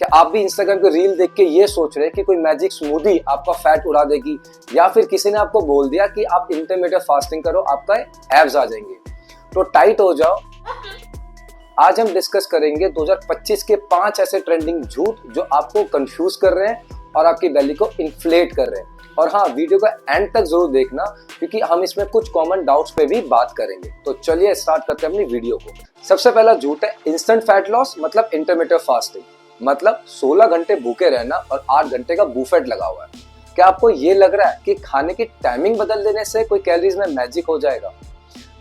क्या आप भी इंस्टाग्राम पे रील देख के ये सोच रहे हैं कि कोई मैजिक स्मूदी आपका फैट उड़ा देगी, या फिर किसी ने आपको बोल दिया कि आप इंटरमीडिएट फास्टिंग करो आपका एब्स आ जाएंगे? तो टाइट हो जाओ। आज हम डिस्कस करेंगे 2025 के 5 ऐसे ट्रेंडिंग झूठ जो आपको कंफ्यूज कर रहे हैं और आपकी बेली को इन्फ्लेट कर रहे हैं। और हाँ, वीडियो का एंड तक जरूर देखना क्योंकि हम इसमें कुछ कॉमन डाउट्स पे भी बात करेंगे। तो चलिए स्टार्ट करते हैं अपनी वीडियो को। सबसे पहला झूठ है इंस्टेंट फैट लॉस मतलब इंटरमीडिएट फास्टिंग, मतलब 16 घंटे भूखे रहना और 8 घंटे का बुफेट लगा हुआ है। क्या आपको ये लग रहा है कि खाने की टाइमिंग बदल देने से कोई कैलोरीज में मैजिक हो जाएगा?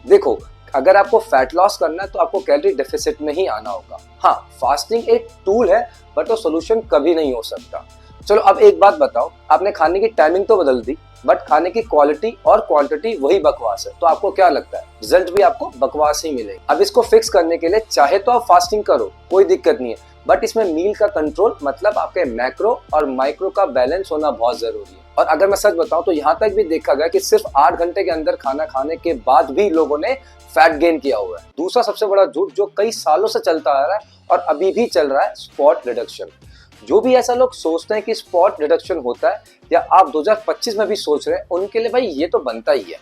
देखो, अगर आपको फैट लॉस करना है तो आपको कैलोरी डेफिसिट में ही आना होगा। हाँ, फास्टिंग एक टूल है बट वो सोल्यूशन कभी नहीं हो सकता। चलो अब एक बात बताओ, आपने खाने की टाइमिंग तो बदल दी बट खाने की क्वालिटी और क्वांटिटी वही बकवास है, तो आपको क्या लगता है रिजल्ट भी आपको बकवास ही मिलेगा। अब इसको फिक्स करने के लिए चाहे तो आप फास्टिंग करो, कोई दिक्कत नहीं है, बट इसमें मील का कंट्रोल मतलब आपके मैक्रो और माइक्रो का बैलेंस होना बहुत जरूरी है। और अगर मैं सच बताऊं तो यहाँ तक भी देखा गया कि सिर्फ 8 घंटे के अंदर खाना खाने के बाद भी लोगों ने फैट गेन किया हुआ है। दूसरा सबसे बड़ा झूठ जो कई सालों से चलता आ रहा है और अभी भी चल रहा है, स्पॉट रिडक्शन। जो भी ऐसा लोग सोचते हैं कि स्पॉट रिडक्शन होता है या आप 2025 में भी सोच रहे हैं, उनके लिए भाई ये तो बनता ही है।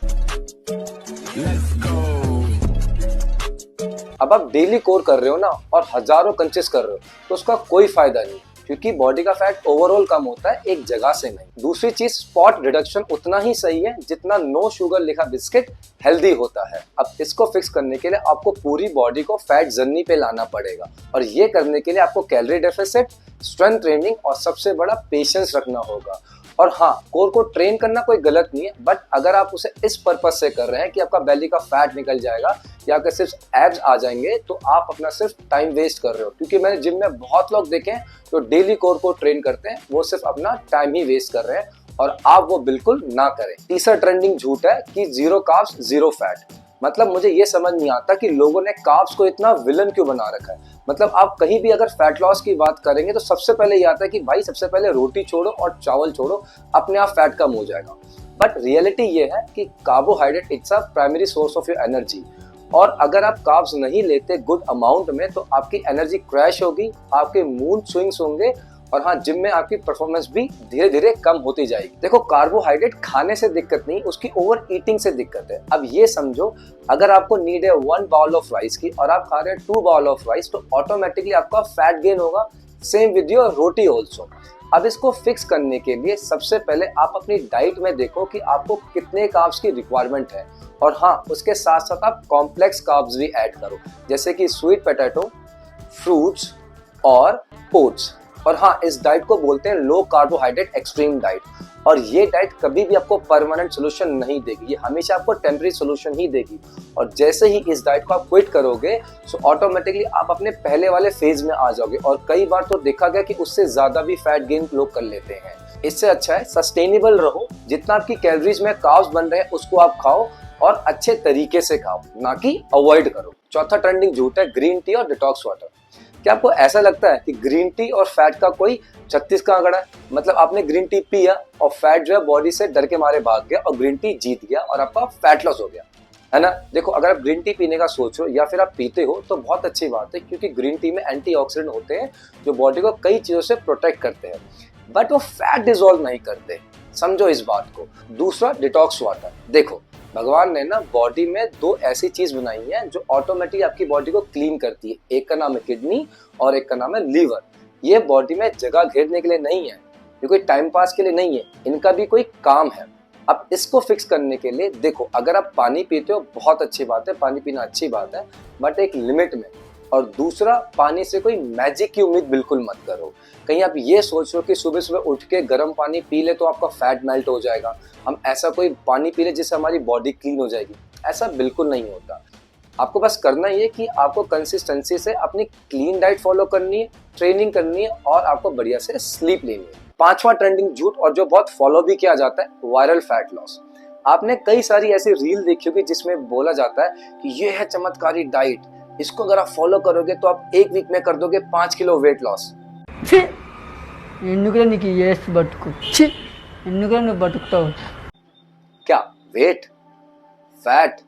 अब आप डेली कोर कर रहे हो ना और हजारों कंचेस कर रहे हो तो उसका कोई फायदा नहीं, क्योंकि बॉडी का फैट ओवरऑल कम होता है, एक जगह से नहीं। दूसरी चीज, स्पॉट रिडक्शन उतना ही सही है जितना नो शुगर लिखा बिस्किट हेल्दी होता है। अब इसको फिक्स करने के लिए आपको पूरी बॉडी को फैट जर्नी पे लाना पड़ेगा और ये करने के लिए आपको कैलोरी डेफिसिट, स्ट्रेंथ ट्रेनिंग और सबसे बड़ा पेशेंस रखना होगा। और हाँ, कोर को ट्रेन करना कोई गलत नहीं है, बट अगर आप उसे इस पर्पज से कर रहे हैं कि आपका बेली का फैट निकल जाएगा या अगर सिर्फ एब्स आ जाएंगे, तो आप अपना सिर्फ टाइम वेस्ट कर रहे हो। क्योंकि मैंने जिम में बहुत लोग देखे हैं जो डेली कोर को ट्रेन करते हैं, वो सिर्फ अपना टाइम ही वेस्ट कर रहे हैं और आप वो बिल्कुल ना करें। तीसरा ट्रेंडिंग झूठ है कि जीरो कार्ब्स जीरो फैट। मतलब मुझे ये समझ नहीं आता कि लोगों ने कार्ब्स को इतना विलन क्यों बना रखा है। मतलब आप कहीं भी अगर फैट लॉस की बात करेंगे तो सबसे पहले ये आता है कि भाई सबसे पहले रोटी छोड़ो और चावल छोड़ो, अपने आप फैट कम हो जाएगा। बट रियलिटी ये है कि carbohydrate it's a primary source of your energy, और अगर आप कार्ब्स नहीं लेते गुड अमाउंट में तो आपकी एनर्जी क्रैश होगी, आपके मूड स्विंग्स होंगे और हाँ, जिम में आपकी परफॉर्मेंस भी धीरे धीरे कम होती जाएगी। देखो, कार्बोहाइड्रेट खाने से दिक्कत नहीं, उसकी ओवर ईटिंग से दिक्कत है। अब ये समझो, अगर आपको नीड है 1 बाउल ऑफ राइस की और आप खा रहे हैं 2 बाउल ऑफ राइस, तो ऑटोमेटिकली आपका फैट गेन होगा। Same with your roti also. अब इसको फिक्स करने के लिए सबसे पहले आप अपनी डाइट में देखो कि आपको कितने कार्ब्स की रिक्वायरमेंट है, और हाँ, उसके साथ साथ आप कॉम्प्लेक्स कार्ब्स भी ऐड करो, जैसे कि स्वीट पोटैटो, फ्रूट्स और ओट्स। और हाँ, इस डाइट को बोलते हैं लो कार्बोहाइड्रेट एक्सट्रीम डाइट। और ये डाइट कभी भी आपको परमानेंट सोल्यूशन नहीं देगी, ये हमेशा आपको टेम्परेरी सोल्यूशन ही देगी। और जैसे ही इस डाइट को आप क्विट करोगे तो ऑटोमेटिकली आप अपने पहले वाले फेज में आ जाओगे, और कई बार तो देखा गया कि उससे ज्यादा भी फैट गेन लोग कर लेते हैं। इससे अच्छा है सस्टेनेबल रहो, जितना आपकी कैलोरीज में कार्ब्स बन रहे हैं उसको आप खाओ और अच्छे तरीके से खाओ, ना कि अवॉइड करो। चौथा ट्रेंडिंग झूठ है ग्रीन टी और डिटॉक्स वाटर। क्या आपको ऐसा लगता है कि ग्रीन टी और फैट का कोई 36 का आंकड़ा है? मतलब आपने ग्रीन टी पिया और फैट जो है बॉडी से डर के मारे भाग गया और ग्रीन टी जीत गया और आपका फैट लॉस हो गया, है ना? देखो, अगर आप ग्रीन टी पीने का सोच रहे हो या फिर आप पीते हो तो बहुत अच्छी बात है, क्योंकि ग्रीन टी में एंटीऑक्सीडेंट होते हैं जो बॉडी को कई चीजों से प्रोटेक्ट करते हैं, बट वो फैट डिसॉल्व नहीं करते। समझो इस बात को। दूसरा, डिटॉक्स वाटर। देखो, भगवान ने ना बॉडी में 2 ऐसी चीज बनाई है जो ऑटोमेटिक आपकी बॉडी को क्लीन करती है। एक का नाम है किडनी और एक का नाम है लीवर। ये बॉडी में जगह घेरने के लिए नहीं है, ये कोई टाइम पास के लिए नहीं है, इनका भी कोई काम है। अब इसको फिक्स करने के लिए देखो, अगर आप पानी पीते हो बहुत अच्छी बात है, पानी पीना अच्छी बात है, बट एक लिमिट में। और दूसरा, पानी से कोई मैजिक की उम्मीद बिल्कुल मत करो। कहीं आप ये सोच रहे हो कि सुबह सुबह उठ के गर्म पानी पी ले तो आपका फैट मेल्ट हो जाएगा, हम ऐसा कोई पानी पी ले जिससे हमारी बॉडी क्लीन हो जाएगी, ऐसा बिल्कुल नहीं होता। आपको बस करना ये कि आपको कंसिस्टेंसी से अपनी क्लीन डाइट फॉलो करनी है, ट्रेनिंग करनी है और आपको बढ़िया से स्लीप लेनी है। पांचवा ट्रेंडिंग झूठ और जो बहुत फॉलो भी किया जाता है, वायरल फैट लॉस। आपने कई सारी ऐसी रील देखी होगी जिसमें बोला जाता है कि ये है चमत्कारी डाइट, इसको अगर आप फॉलो करोगे तो आप 1 वीक में कर दोगे 5 किलो वेट लॉस। क्या वेट, फैट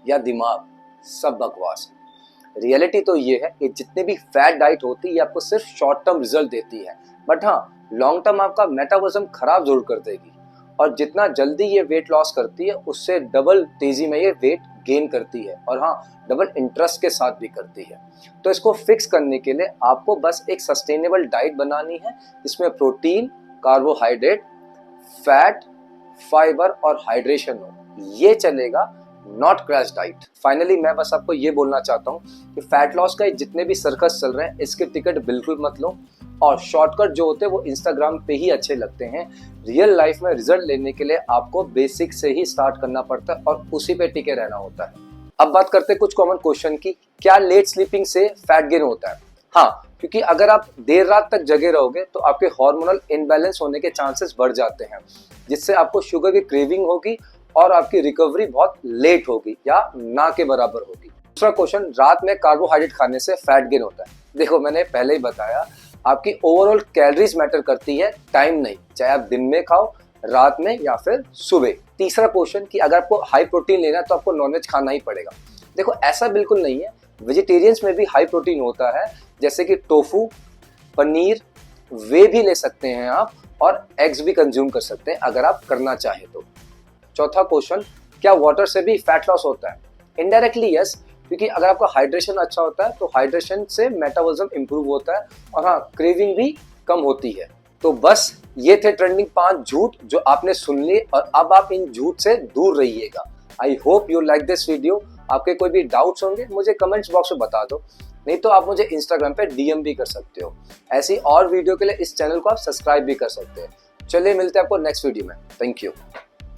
या दिमाग, सब बकवास है। रियलिटी तो ये है कि जितने भी फैट डाइट होती है ये आपको सिर्फ शॉर्ट टर्म रिजल्ट देती है, बट हाँ लॉन्ग टर्म आपका मेटाबॉलिज्म खराब जरूर कर देगी। और जितना जल्दी ये वेट लॉस करती है उससे डबल तेजी में ये वेट गेन करती है, और हाँ डबल इंटरेस्ट के साथ भी करती है। तो इसको फिक्स करने के लिए आपको बस एक सस्टेनेबल डाइट बनानी है जिसमें प्रोटीन, कार्बोहाइड्रेट, फैट, फाइबर और हाइड्रेशन हो, ये चलेगा, नॉट क्रैश डाइट। फाइनली मैं बस आपको ये बोलना चाहता हूँ कि फैट लॉस का जितने भी सर्कस चल रहे हैं इसके टिकट बिल्कुल मत लो, और शॉर्टकट जो होते हैं वो इंस्टाग्राम पे ही अच्छे लगते हैं। रियल लाइफ में रिजल्ट लेने के लिए आपको बेसिक से ही स्टार्ट करना पड़ता है और उसी पे टिके रहना होता है। अब बात करते हैं कुछ कॉमन क्वेश्चन की। क्या लेट स्लीपिंग से फैट गेन होता है? हाँ, क्योंकि अगर आप देर रात तक जगे रहोगे तो आपके हार्मोनल इनबैलेंस होने के चांसेस बढ़ जाते हैं, जिससे आपको शुगर की क्रेविंग होगी और आपकी रिकवरी बहुत लेट होगी या ना के बराबर होगी। दूसरा क्वेश्चन, रात में कार्बोहाइड्रेट खाने से फैट गेन होता है? देखो मैंने पहले ही बताया, आपकी ओवरऑल कैलोरीज मैटर करती है, टाइम नहीं, चाहे आप दिन में खाओ, रात में या फिर सुबह। तीसरा क्वेश्चन कि अगर आपको हाई प्रोटीन लेना है तो आपको नॉनवेज खाना ही पड़ेगा? देखो ऐसा बिल्कुल नहीं है, वेजिटेरियंस में भी हाई प्रोटीन होता है, जैसे कि टोफू, पनीर, वे भी ले सकते हैं आप, और एग्स भी कंज्यूम कर सकते हैं अगर आप करना चाहें तो। चौथा क्वेश्चन, क्या वाटर से भी फैट लॉस होता है? इनडायरेक्टली यस, क्योंकि अगर आपका हाइड्रेशन अच्छा होता है तो हाइड्रेशन से मेटाबॉलिज्म इंप्रूव होता है और हाँ क्रेविंग भी कम होती है। तो बस ये थे ट्रेंडिंग 5 झूठ जो आपने सुन लिए, और अब आप इन झूठ से दूर रहिएगा। I hope you like this video. आपके कोई भी डाउट्स होंगे मुझे कमेंट्स बॉक्स में बता दो, नहीं तो आप मुझे इंस्टाग्राम पे DM भी कर सकते हो। ऐसी और वीडियो के लिए इस चैनल को आप सब्सक्राइब भी कर सकते हैं। चलिए मिलते हैं आपको नेक्स्ट वीडियो में। Thank you.